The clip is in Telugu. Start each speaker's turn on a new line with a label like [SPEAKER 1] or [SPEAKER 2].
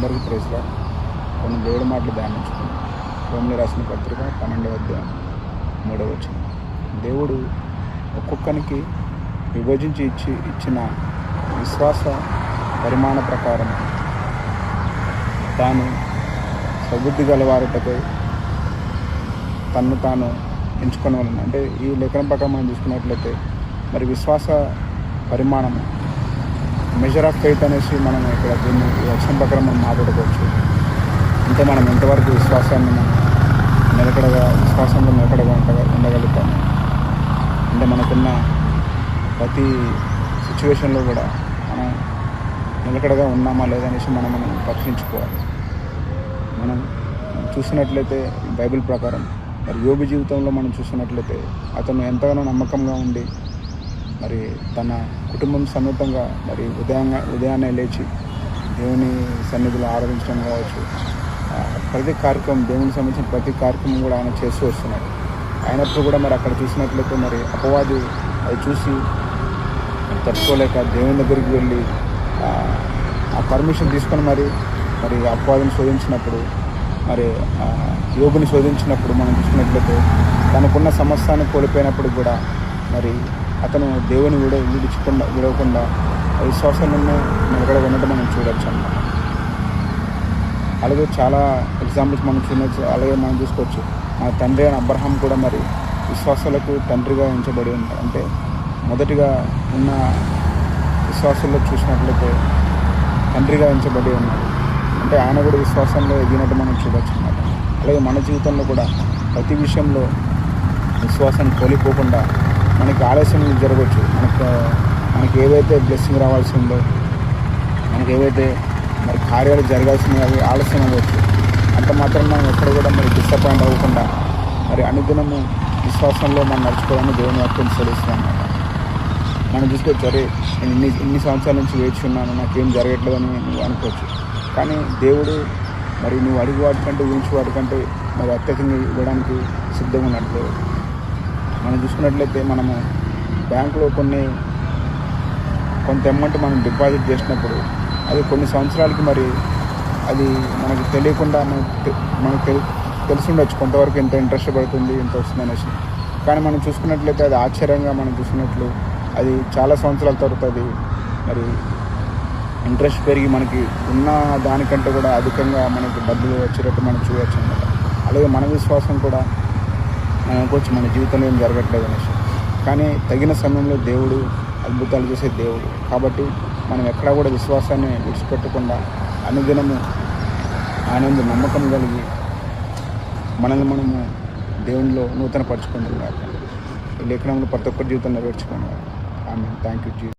[SPEAKER 1] అందరికీ ప్రైజ్లా. కొన్ని దేవుడి మాటలు ధ్యానించుకున్నాం. రోమిలి రాసిన పత్రిక 12వ అధ్యాయం 3వ వచనం. దేవుడు ఒక్కొక్కరికి విభజించి ఇచ్చిన విశ్వాస పరిమాణ ప్రకారం తాను సబుద్ధి గలవారుటకై తన్ను తాను ఎంచుకునే వాళ్ళని, అంటే ఈ లేఖనం ప్రకారం మనం చూసుకున్నట్లయితే మరి విశ్వాస పరిమాణం, మెజర్ ఆఫ్ ఫెయిత్ అనేసి మనం ఇక్కడ దీన్ని ఈ వచనం ప్రకారం మనం మాట్లాడుకోవచ్చు. అంటే మనం ఎంతవరకు విశ్వాసంలో నిలకడగా ఉండగలుగుతాము. అంటే మనకున్న ప్రతి సిచ్యువేషన్లో కూడా మనం నిలకడగా ఉన్నామా లేదనేసి మనం పరీక్షించుకోవాలి. మనం చూసినట్లయితే బైబిల్ ప్రకారం మరి యోబు జీవితంలో మనం చూసినట్లయితే అతను ఎంతగానో నమ్మకంగా ఉండి మరి తన కుటుంబం సమేతంగా మరి ఉదయాన్నే లేచి దేవుని సన్నిధిలో ఆరాధించడం కావచ్చు, ప్రతి కార్యక్రమం దేవునికి సంబంధించిన ప్రతి కార్యక్రమం కూడా ఆయన చేస్తూ వస్తున్నాడు. అయినప్పుడు కూడా మరి అక్కడ చూసినట్లయితే మరి అపవాది అది చూసి తట్టుకోలేక దేవుని దగ్గరికి వెళ్ళి ఆ పర్మిషన్ తీసుకొని మరి అపవాదిని శోధించినప్పుడు, మరి యోగుని శోధించినప్పుడు మనం చూసినట్లయితే తనకున్న సమస్యను కోల్పోయినప్పుడు కూడా మరి అతను దేవుని విడవకుండా విశ్వాసంలోనే నిలకడగా ఉండటం మనం చూడవచ్చు అన్నమాట. అలాగే చాలా ఎగ్జాంపుల్స్ మనం చూడవచ్చు. అలాగే మనం చూసుకోవచ్చు, మన తండ్రి అయిన అబ్రహాం కూడా మరి విశ్వాసాలకు తండ్రిగా ఎంచబడి ఉంటాడు. అంటే మొదటిగా ఉన్న విశ్వాసాల్లో చూసినట్లయితే తండ్రిగా ఎంచబడి ఉన్నాడు. అంటే ఆయన కూడా విశ్వాసంలో ఎదిగినట్టు మనం చూడవచ్చు అన్నమాట. అలాగే మన జీవితంలో కూడా ప్రతి విషయంలో విశ్వాసాన్ని కోల్పోకుండా మనకి ఆలస్యం జరగవచ్చు. మనకి ఏవైతే బ్లెస్సింగ్ రావాల్సి ఉందో, మనకి ఏవైతే మరి కార్యాలు జరగాల్సినవి అవి ఆలస్యం అవ్వచ్చు. అంత మాత్రం మనం ఎక్కడ కూడా మరి డిసప్పాయింట్ అవ్వకుండా మరి అనుదినము విశ్వాసంలో మనం నడుచుకోవాలని దేవుని వాక్యం సెలవుస్తుంది అన్నమాట. మనం చూసుకోవచ్చు, అరే నేను ఇన్ని సంవత్సరాల నుంచి వేచి ఉన్నాను, నాకేం జరగట్లేదని నువ్వు అనుకోవచ్చు. కానీ దేవుడు మరి నువ్వు అడిగి వాటికంటే ఊహించి వాటికంటే మరి అత్యధికంగా ఇవ్వడానికి సిద్ధంగా ఉన్నట్లు మనం చూసుకున్నట్లయితే మనము బ్యాంకులో కొంత అమౌంట్ మనం డిపాజిట్ చేసినప్పుడు అది కొన్ని సంవత్సరాలకి మరి అది మనకు తెలియకుండా మనకు తెలిసి ఉండొచ్చు కొంతవరకు ఎంత ఇంట్రెస్ట్ పడుతుంది, ఎంత వస్తుంది అనేసి. కానీ మనం చూసుకున్నట్లయితే అది ఆశ్చర్యంగా మనం చూసినట్లు అది చాలా సంవత్సరాల తర్వాత అది మరి ఇంట్రెస్ట్ పెరిగి మనకి ఉన్న దానికంటే కూడా అధికంగా మనకి డబ్బులు వచ్చేటట్టు మనం చూడవచ్చు అన్నమాట. అలాగే మన విశ్వాసం కూడా అనుకోవచ్చు మన జీవితంలో ఏం జరగట్లేదు అనేసి. కానీ తగిన సమయంలో దేవుడు అద్భుతాలు చేసే దేవుడు కాబట్టి మనం ఎక్కడా కూడా విశ్వాసాన్ని విడిచిపెట్టకుండా అనుదినము ఆనంద నమ్మకం కలిగి మనల్ని మనము దేవునిలో నూతన పరుచుకుంటున్నాం. ఈ లేఖనంలో ప్రతి ఒక్కరి జీవితంలో నెరవేర్చుకున్నాం. ఆమె థ్యాంక్ యూ.